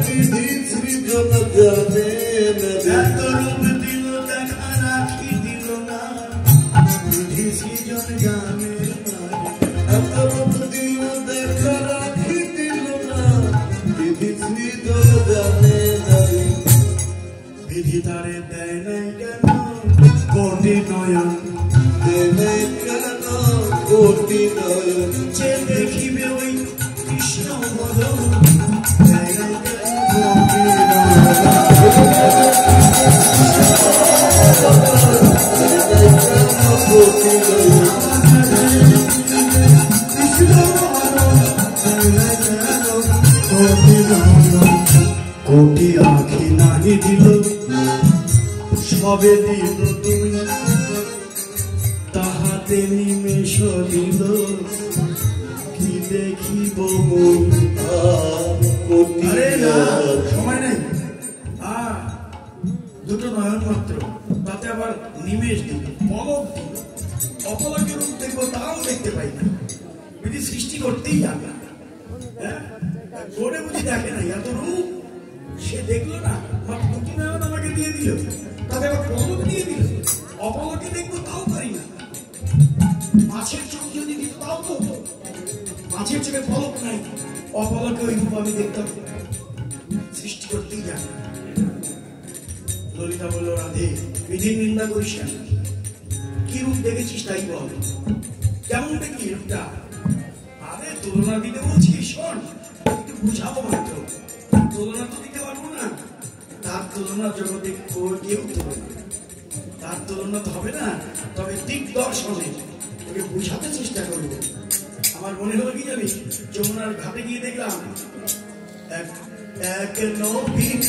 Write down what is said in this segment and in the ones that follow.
বিধি সৃজন জানে এত রূপ দিল দেখা রাখি দিল না বিধি সৃজন জানে এত রূপ দিল দেখা রাখি দিল না বিধি সৃজন জানে বিধি তারে দেয় নাই কেন কোটি নয়ন দেয় নাই কেন কোটি নয়ন যে দেখিবে ওই কৃষ্ণ বদন দেয় নাই কোটি কোটি আঁখি নাহি দিল সবে দিল তুমি তাহাতে নিমেষ দিল কি দেখিব সময় নেই দুটো নয়ন মাত্র তাতে আবার নিমেষ দিল পলক দিল অপলকের রূপ দেখবো তাও দেখতে পাই না বিধি সৃষ্টি করতেই যাবে হ্যাঁ করে বুঝি দেখে না এত রূপ সে দেখলো না মাত্র দুটো নয়ন আমাকে দিয়ে দিল তাতে আবার পলক দিয়ে দিল অপলকে দেখবো তাও পারি না মাছের চোখ যদি দিত তাও তো হতো মাছের চোখে পলক নাই অপলকে ওই রূপ আমি দেখতাম সৃষ্টি করতেই জানি ললিতা বলল রাধে বিধির নিন্দা করিস কেন কি রূপ দেখেছিস তাই বল কেমন দেখি রূপটা আরে তুলনা দিতে বলছি শোন একটু বুঝাবো মাত্র তুলনা তো দিতে পারবো না তার তুলনা জগতে কেউ তুলনা তার তুলনা তো হবে না তবে দিগদর্শনে তোকে বুঝাতে চেষ্টা করবো আমার মনে হলো কি জানিস যমুনার ঘাটে গিয়ে দেখলাম এক নবীন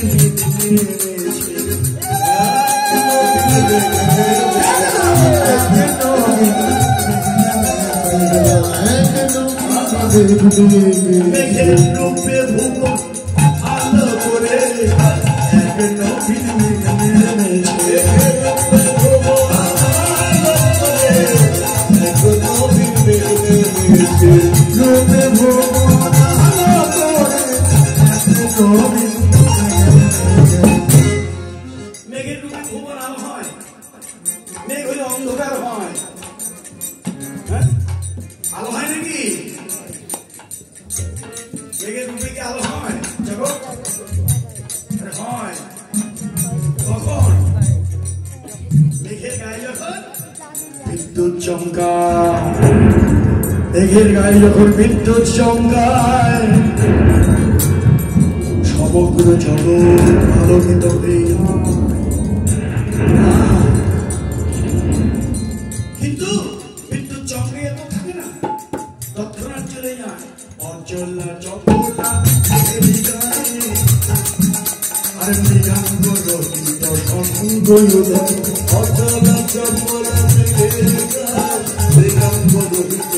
মেঘের রূপে ভুবন আলো করে এক নবীন মেঘের রূপে ভুবন আলো হয় মেঘ হলে অন্ধকার হয় আলো হয় নাকি মেঘের রূপে কি আলো হয় জগৎ হয় কখন মেঘের গায়ে যখন বিদ্যুৎ চমকায় মেঘের গায়ে যখন বিদ্যুৎ চমকায় সমগ্র জগৎ আলোকিত হয়ে কিন্তু বিদ্যুৎ চমকে তো থাকে না তৎক্ষণাৎ চলে যায় অঞ্চলা চক্রটা আর মৃগাঙ্গ রহিত সঙ্গয়োদয় অচলা চপল মৃগাঙ্গ রহিত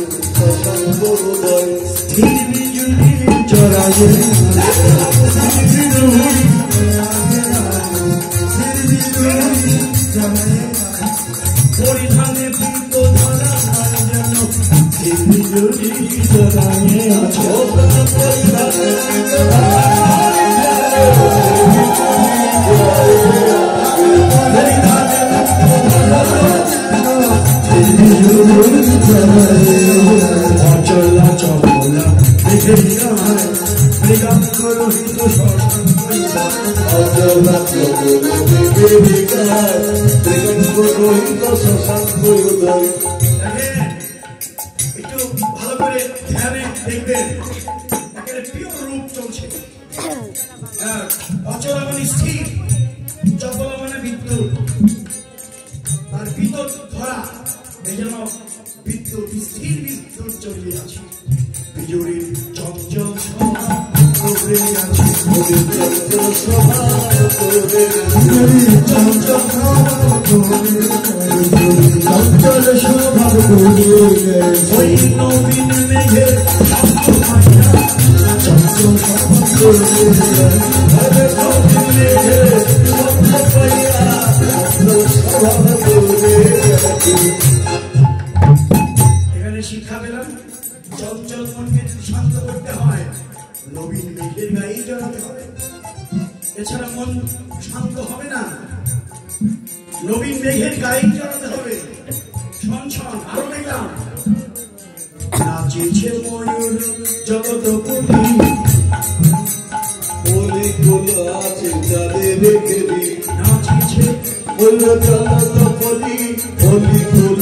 সঙ্গোদয় স্থির বিজুলি চরায়ে পরিধানে পীত ধরা যেন স্থির বিজুলি চরায়ে আছে অচলা চপলা দেখে মৃগাঙ্গ রহিত অচলা চপল মৃগাঙ্গ রহিত শশাঙ্কোদয় একটু ভালো করে ধ্যানে দেখবেন একেবারে পিওর রূপ চলছে অচলা মানে স্থির চপলা মানে বিদ্যুৎ আর বিদ্যুৎ ধরা এই জন্য বিদ্যুৎ স্থির বিদ্যুৎ চলে আছে বিজুড়ির চঞ্চল চঞ্চল স্বভাব ওই নবীন মেঘের চঞ্চল এখানে শিক্ষা পেলাম চঞ্চল মনকে শান্ত করতে হয় নবীন মেঘের গায়ে গায়ে জড়াতে হবে, এছাড়া মন শান্ত হবে না। নবীন মেঘের গায়ে জড়াতে হবে। শোন শোন, আরো দেখলাম নাচেছে ময়ূর জগৎপতি, অলিগুলো আছে যাদের রেখে দি, নাচেছে ময়ূর জগৎপতি, অলিগুলো